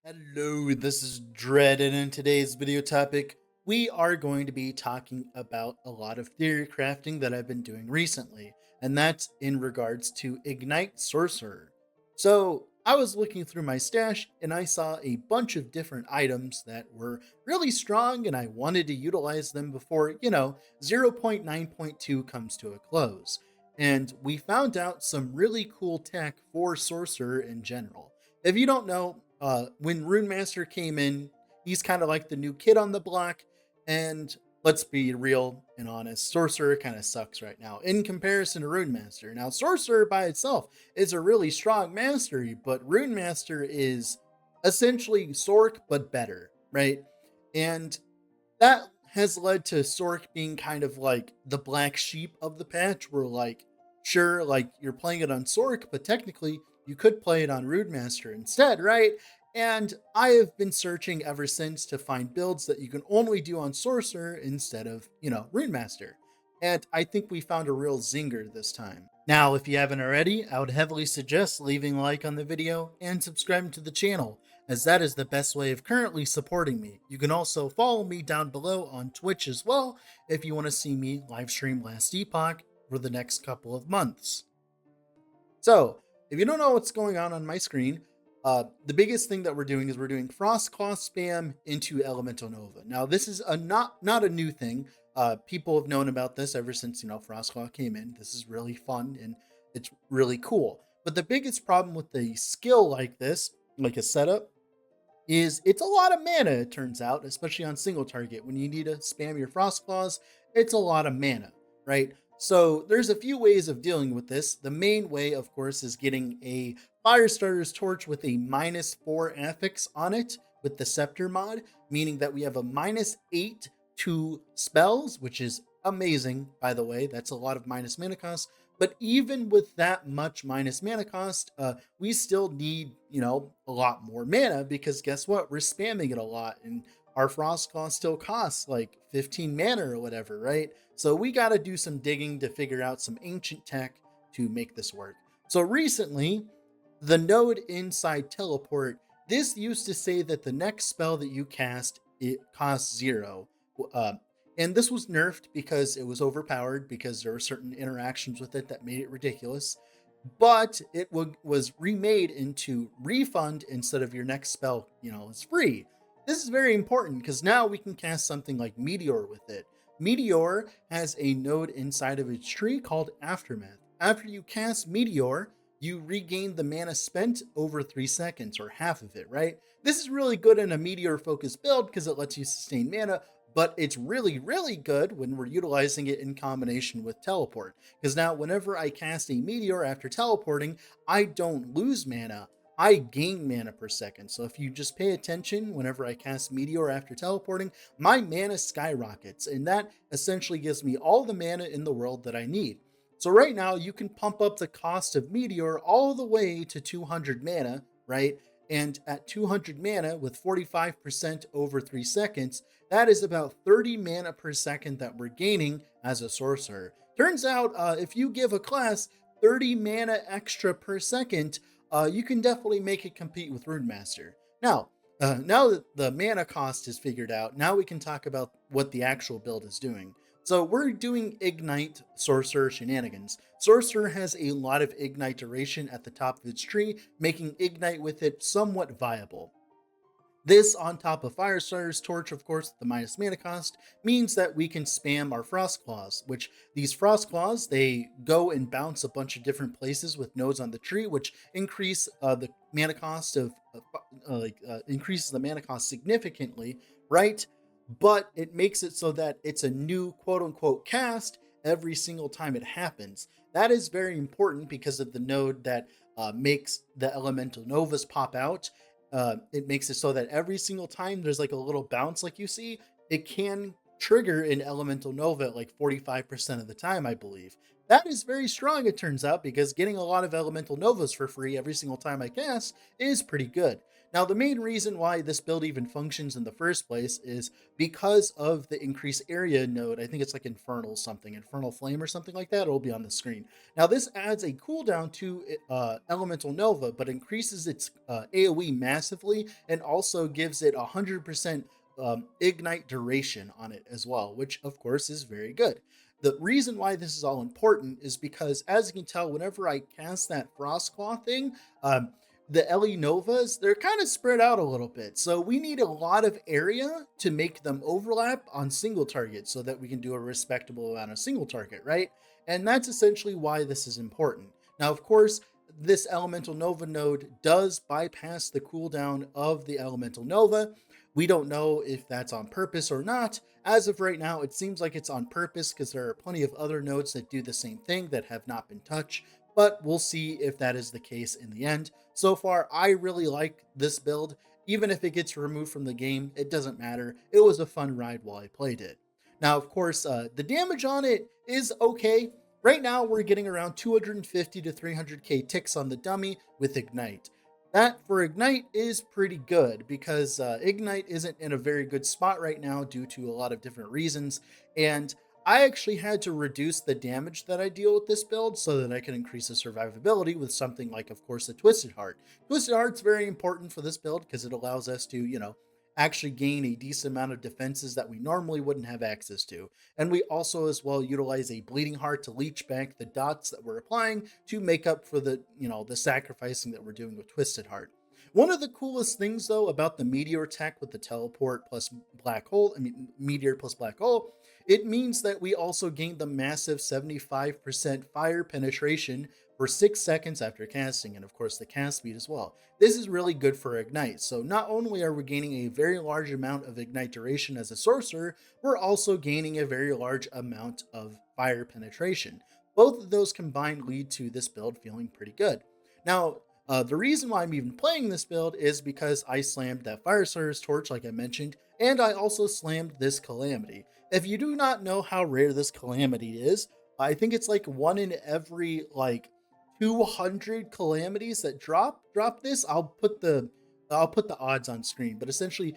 Hello, this is Dread, and in today's video topic, we are going to be talking about a lot of theory crafting that I've been doing recently, and that's in regards to Ignite Sorcerer. So, I was looking through my stash and I saw a bunch of different items that were really strong, and I wanted to utilize them before, 0.9.2 comes to a close. And we found out some really cool tech for Sorcerer in general. If you don't know, when Rune Master came in, he's kind of like the new kid on the block. And let's be real and honest, Sorcerer kind of sucks right now in comparison to Rune Master. Now, Sorcerer by itself is a really strong mastery, but Rune Master is essentially Sorc but better, right? And that has led to Sorc being kind of like the black sheep of the patch, where like, sure, like you're playing it on Sorc, but technically you could play it on Rudemaster instead, right? And I have been searching ever since to find builds that you can only do on Sorcerer instead of, Rudemaster. And I think we found a real zinger this time. Now, if you haven't already, I would heavily suggest leaving a like on the video and subscribing to the channel, as that is the best way of currently supporting me. You can also follow me down below on Twitch as well if you want to see me live stream Last Epoch for the next couple of months. So, if you don't know what's going on my screen, the biggest thing that we're doing is we're doing Frostclaw spam into Elemental Nova. Now, this is not a new thing. People have known about this ever since Frostclaw came in. This is really fun and it's really cool. But the biggest problem with the skill like this, like a setup, is it's a lot of mana, it turns out, especially on single target. When you need to spam your Frost Claws, it's a lot of mana, right? So there's a few ways of dealing with this. The main way, of course, is getting a Firestarter's Torch with a -4 affix on it with the Scepter mod, meaning that we have a -8 to spells, which is amazing, by the way. That's a lot of minus mana cost. But even with that much minus mana cost, we still need, a lot more mana, because guess what? We're spamming it a lot, and our Frost Claw still costs like 15 mana or whatever, right? So we got to do some digging to figure out some ancient tech to make this work. So recently, the node inside Teleport, this used to say that the next spell that you cast, it costs 0. Uh, and this was nerfed because it was overpowered, because there were certain interactions with it that made it ridiculous. But it was remade into refund instead of your next spell, it's free. This is very important because now we can cast something like Meteor with it. Meteor has a node inside of its tree called Aftermath. After you cast Meteor, you regain the mana spent over 3 seconds, or half of it, right? This is really good in a Meteor focused build because it lets you sustain mana, but it's really, really good when we're utilizing it in combination with Teleport. Because now whenever I cast a Meteor after teleporting, I don't lose mana, I gain mana per second. So if you just pay attention, whenever I cast Meteor after teleporting, my mana skyrockets, and that essentially gives me all the mana in the world that I need. So right now, you can pump up the cost of Meteor all the way to 200 mana, right? And at 200 mana with 45% over 3 seconds, that is about 30 mana per second that we're gaining as a sorcerer. Turns out, if you give a class 30 mana extra per second, you can definitely make it compete with Runemaster. Now that the mana cost is figured out, now we can talk about what the actual build is doing. So we're doing Ignite Sorcerer shenanigans. Sorcerer has a lot of Ignite duration at the top of its tree, making Ignite with it somewhat viable. This, on top of Firestarter's Torch, of course, the minus mana cost, means that we can spam our Frost Claws, which these Frost Claws, they go and bounce a bunch of different places with nodes on the tree, which increase the mana cost increases the mana cost significantly, right? But it makes it so that it's a new quote-unquote cast every single time it happens. That is very important because of the node that makes the Elemental Novas pop out. It makes it so that every single time there's like a little bounce like you see, it can trigger an Elemental Nova at like 45% of the time, I believe. That is very strong, it turns out, because getting a lot of Elemental Novas for free every single time I cast is pretty good. Now, the main reason why this build even functions in the first place is because of the increased area node. I think it's like Infernal something, Infernal Flame or something like that. It'll be on the screen. Now, this adds a cooldown to Elemental Nova, but increases its AoE massively and also gives it 100% ignite duration on it as well, which of course is very good. The reason why this is all important is because, as you can tell, whenever I cast that Frostclaw thing, um, the Ellie Novas, they're kind of spread out a little bit. So we need a lot of area to make them overlap on single targets so that we can do a respectable amount of single target, right? And that's essentially why this is important. Now, of course, this Elemental Nova node does bypass the cooldown of the Elemental Nova. We don't know if that's on purpose or not. As of right now, it seems like it's on purpose because there are plenty of other nodes that do the same thing that have not been touched, but we'll see if that is the case in the end. So far, I really like this build. Even if it gets removed from the game, it doesn't matter. It was a fun ride while I played it. Now, of course, the damage on it is okay. Right now, we're getting around 250 to 300k ticks on the dummy with Ignite. That for Ignite is pretty good because Ignite isn't in a very good spot right now due to a lot of different reasons. And I actually had to reduce the damage that I deal with this build so that I can increase the survivability with something like, of course, the Twisted Heart. Twisted Heart's very important for this build because it allows us to, actually gain a decent amount of defenses that we normally wouldn't have access to. And we also as well utilize a Bleeding Heart to leech back the dots that we're applying to make up for the sacrificing that we're doing with Twisted Heart. One of the coolest things though about the meteor tech with the teleport plus black hole, meteor plus black hole, it means that we also gain the massive 75% fire penetration for 6 seconds after casting, and of course the cast speed as well. This is really good for Ignite. So not only are we gaining a very large amount of Ignite duration as a sorcerer, we're also gaining a very large amount of fire penetration. Both of those combined lead to this build feeling pretty good. Now, the reason why I'm even playing this build is because I slammed that Fire Sorcerer's Torch, like I mentioned, and I also slammed this Calamity. If you do not know how rare this Calamity is, I think it's like one in every 200 calamities that drop this. I'll put the odds on screen, but essentially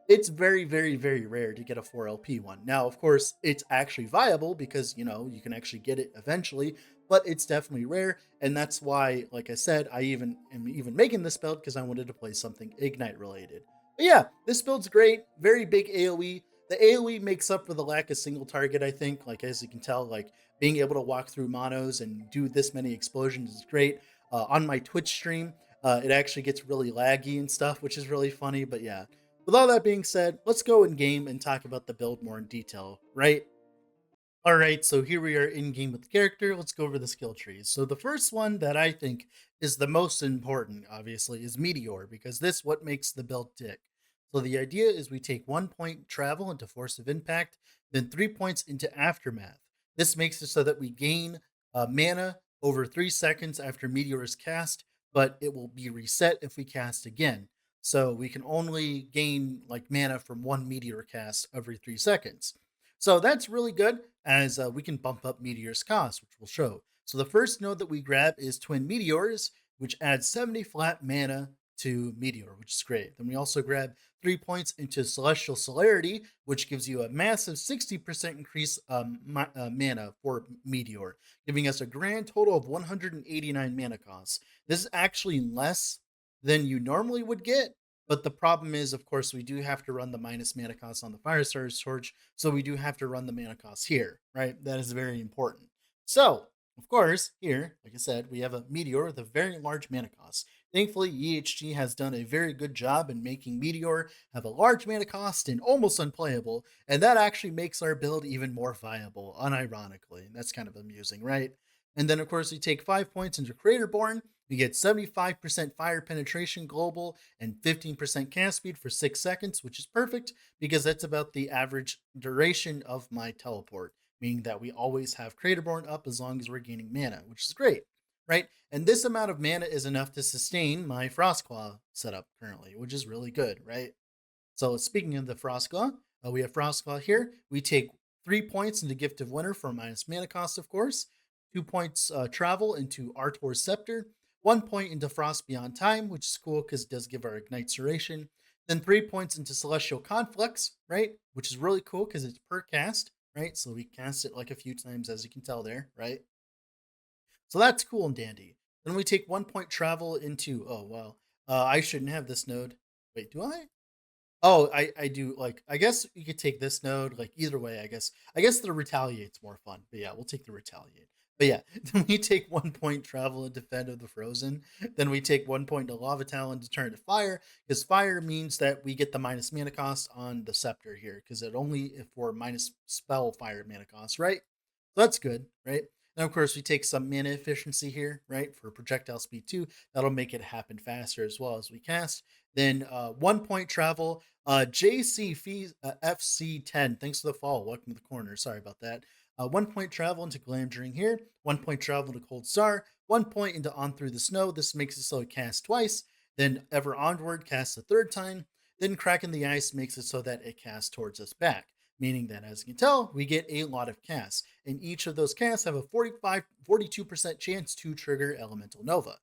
it's very, very, very rare to get a 4LP one. Now, of course, it's actually viable because, you can actually get it eventually, but it's definitely rare. And that's why, like I said, I am even making this build because I wanted to play something Ignite related. But yeah, this build's great. Very big AoE. The AoE makes up for the lack of single target, I think. Like, as you can tell, like being able to walk through monos and do this many explosions is great. On my Twitch stream, it actually gets really laggy and stuff, which is really funny. But yeah, with all that being said, let's go in game and talk about the build more in detail, right? All right, so here we are in game with the character. Let's go over the skill trees. So the first one that I think is the most important, obviously, is Meteor, because this what makes the build tick. So the idea is we take 1 point travel into Force of Impact, then 3 points into Aftermath. This makes it so that we gain mana over 3 seconds after Meteor is cast, but it will be reset if we cast again. So we can only gain like mana from one Meteor cast every 3 seconds. So that's really good as we can bump up Meteor's cost, which we'll show. So the first node that we grab is Twin Meteors, which adds 70 flat mana to Meteor, which is great. Then we also grab 3 points into Celestial Celerity, which gives you a massive 60% increase mana for Meteor, giving us a grand total of 189 mana costs. This is actually less than you normally would get, but the problem is, of course, we do have to run the minus mana cost on the Fire Star's Torch, so we do have to run the mana cost here, right? That is very important. So, of course, here, like I said, we have a Meteor with a very large mana cost. Thankfully, EHG has done a very good job in making Meteor have a large mana cost and almost unplayable, and that actually makes our build even more viable, unironically. That's kind of amusing, right? And then, of course, we take 5 points into Craterborn. We get 75% fire penetration global and 15% cast speed for 6 seconds, which is perfect because that's about the average duration of my teleport, meaning that we always have Craterborn up as long as we're gaining mana, which is great, right? And this amount of mana is enough to sustain my Frostclaw setup currently, which is really good, right? So speaking of the Frostclaw, we have Frostclaw here. We take 3 points into Gift of Winter for minus mana cost, of course. 2 points travel into Artor's Scepter. 1 point into Frost Beyond Time, which is cool because it does give our Ignite duration. Then 3 points into Celestial Conflux, right? Which is really cool because it's per cast, right? So we cast it like a few times, as you can tell there, right? So that's cool and dandy. Then we take 1 point travel into, oh, wow. I shouldn't have this node. Wait, do I? Oh, I do, like, I guess you could take this node, like, either way, I guess the Retaliate's more fun, but yeah, we'll take the Retaliate. But yeah, then we take 1 point travel and defend of the Frozen, then we take 1 point to Lava Talon to turn to Fire, because Fire means that we get the minus mana cost on the Scepter here, because it only if for minus spell Fire mana cost, right? So that's good, right? And of course, we take some mana efficiency here, right, for projectile speed 2. That'll make it happen faster as well as we cast. Then 1 point travel. FC10, thanks for the follow. Welcome to the corner. Sorry about that. 1 point travel into Glamdring here. 1 point travel into Cold Star. 1 point into On Through the Snow. This makes it so it casts twice. Then Ever Onward casts a third time. Then Crack in the Ice makes it so that it casts towards us back, meaning that, as you can tell, we get a lot of casts. And each of those casts have a 42% chance to trigger Elemental Nova.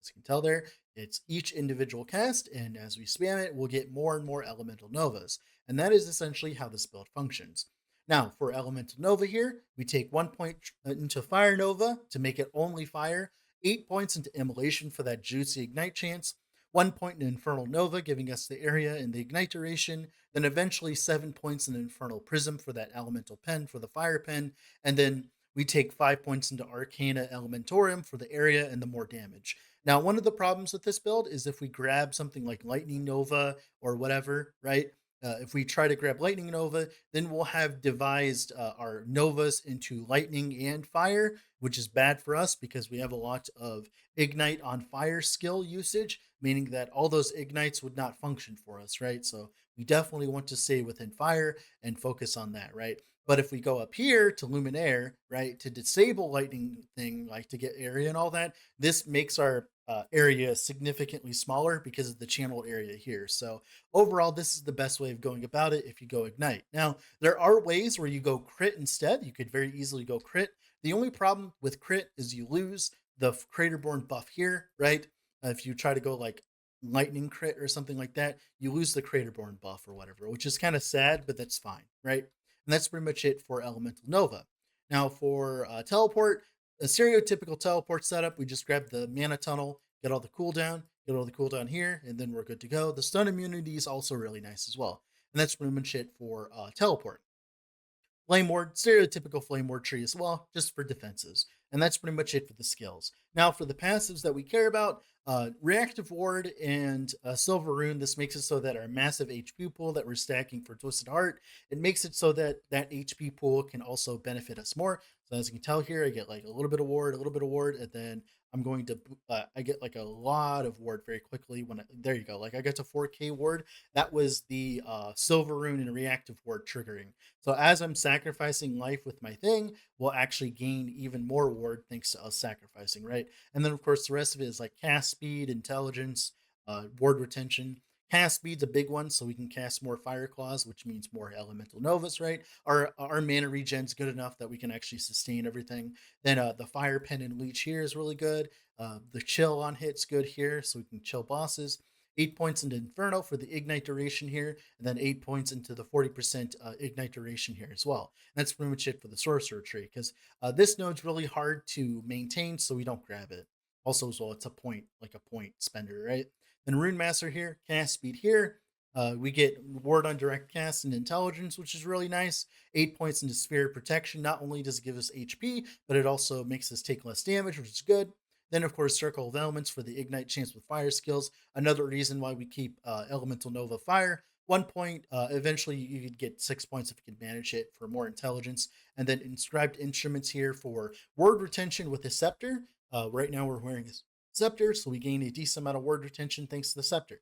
As you can tell there, it's each individual cast, and as we spam it, we'll get more and more Elemental Novas. And that is essentially how this build functions. Now, for Elemental Nova here, we take 1 point into Fire Nova to make it only fire, 8 points into Immolation for that juicy Ignite chance, 1 point in Infernal Nova, giving us the area and the Ignite duration, then eventually 7 points in Infernal Prism for that Elemental Pen for the Fire Pen, and then we take 5 points into Arcana Elementorium for the area and the more damage. Now, one of the problems with this build is if we grab something like Lightning Nova or whatever, right? If we try to grab Lightning Nova, then we'll have devised our Novas into Lightning and Fire, which is bad for us because we have a lot of Ignite on Fire skill usage, meaning that all those Ignites would not function for us, right? So we definitely want to stay within Fire and focus on that, right? But if we go up here to Luminaire, right, to disable Lightning thing, like to get area and all that, this makes our area significantly smaller because of the channel area here. So overall, this is the best way of going about it if you go Ignite. Now, there are ways where you go crit instead. You could very easily go crit. The only problem with crit is you lose the Craterborn buff here, right? If you try to go like lightning crit or something like that, you lose the Craterborn buff or whatever, which is kind of sad, but that's fine, right? And that's pretty much it for Elemental Nova. Now, for teleport, a stereotypical teleport setup, we just grab the mana tunnel, get all the cooldown here, and then we're good to go. The stun immunity is also really nice as well. And that's pretty much it for teleport. Flame Ward, stereotypical Flame Ward tree as well, just for defenses. And that's pretty much it for the skills. Now, for the passives that we care about, Reactive Ward and Silver Rune, this makes it so that our massive HP pool that we're stacking for Twisted Heart, it makes it so that that HP pool can also benefit us more. So as you can tell here, I get like a little bit of ward, and then I'm going to, I get like a lot of ward very quickly there you go. Like I got to 4K ward. That was the Silver Rune and Reactive Ward triggering. So as I'm sacrificing life with my thing, we'll actually gain even more ward thanks to us sacrificing, right? And then of course the rest of it is like cast speed, intelligence, ward retention. Cast speed's a big one, so we can cast more Fire Claws, which means more Elemental Novas, right? Our mana regen's good enough that we can actually sustain everything. Then the Fire Pen and Leech here is really good. The chill on hit's good here, so we can chill bosses. 8 points into Inferno for the Ignite duration here, and then 8 points into the 40% Ignite duration here as well. And that's pretty much it for the Sorcerer tree, because this node's really hard to maintain, so we don't grab it. Also, as well, it's a point, like a point spender, right? Then Rune Master here, cast speed here. We get Ward on direct cast and intelligence, which is really nice. 8 points into Sphere of Protection. Not only does it give us HP, but it also makes us take less damage, which is good. Then, of course, Circle of Elements for the Ignite chance with fire skills. Another reason why we keep Elemental Nova Fire. 1 point, eventually you could get 6 points if you can manage it for more intelligence. And then Inscribed Instruments here for word retention with a Scepter. Right now we're wearing a Scepter, so we gain a decent amount of word retention thanks to the Scepter.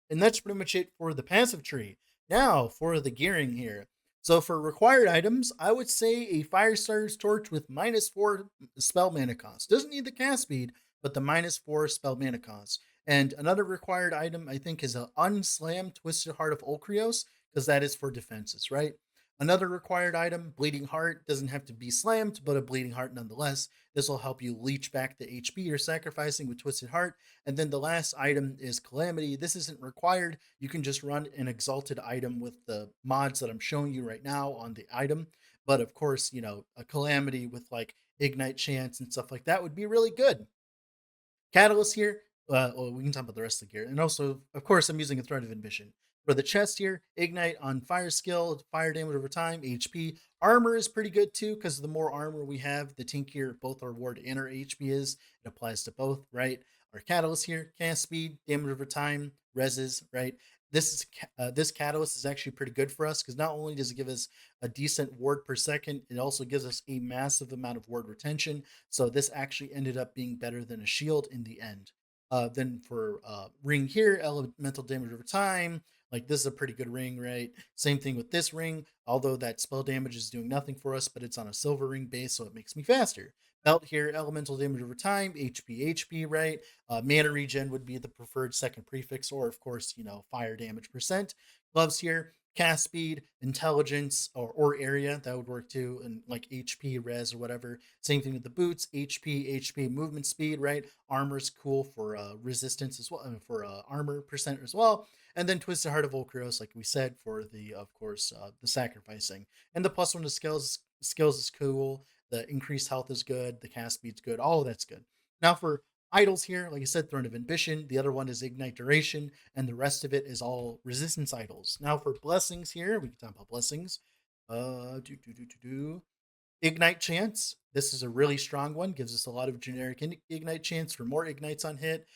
And that's pretty much it for the passive tree. Now for the gearing here. So for required items, I would say a Firestarter's Torch with -4 spell mana cost. Doesn't need the cast speed, but the -4 spell mana cost. And another required item I think is an Unslam Twisted Heart of Ulcrios, because that is for defenses, right? Another required item, Bleeding Heart, doesn't have to be slammed, but a Bleeding Heart nonetheless. This will help you leech back the HP you're sacrificing with Twisted Heart. And then the last item is Calamity. This isn't required. You can just run an exalted item with the mods that I'm showing you right now on the item. But of course, a Calamity with like Ignite Chance and stuff like that would be really good. Catalyst here, well, we can talk about the rest of the gear. And also, of course, I'm using a Thread of Ambition. For the chest here, Ignite on Fire skill, fire damage over time, HP. Armor is pretty good too, because the more armor we have, the tinkier both our ward and our HP is. It applies to both, right? Our Catalyst here, cast speed, damage over time, reses, right? This catalyst is actually pretty good for us because not only does it give us a decent ward per second, it also gives us a massive amount of ward retention. So this actually ended up being better than a shield in the end. Then for ring here, elemental damage over time. Like this is a pretty good ring, right? Same thing with this ring, although that spell damage is doing nothing for us, but it's on a silver ring base, so it makes me faster. Belt here, elemental damage over time, HP, right? Mana regen would be the preferred second prefix, or of course, fire damage percent. Gloves here, cast speed, intelligence, or area that would work too, and like HP, res, or whatever. Same thing with the boots, HP, movement speed, right? Armor's cool for resistance as well, for armor percent as well. And then Twisted Heart of Volcryos, like we said, for the of course the sacrificing, and the plus one to skills is cool. The increased health is good. The cast speed's good. All of that's good. Now for idols here, like I said, Throne of Ambition. The other one is Ignite Duration, and the rest of it is all resistance idols. Now for blessings here, we can talk about blessings. Do. Ignite Chance. This is a really strong one. Gives us a lot of generic Ignite Chance for more Ignites on hit.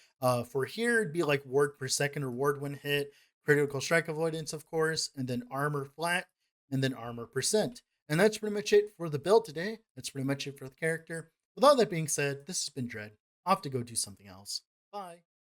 For here, it'd be like ward per second or ward when hit. Critical Strike Avoidance, of course, and then Armor Flat, and then Armor Percent. And that's pretty much it for the build today. That's pretty much it for the character. With all that being said, this has been Dread. I'll have to go do something else. Bye.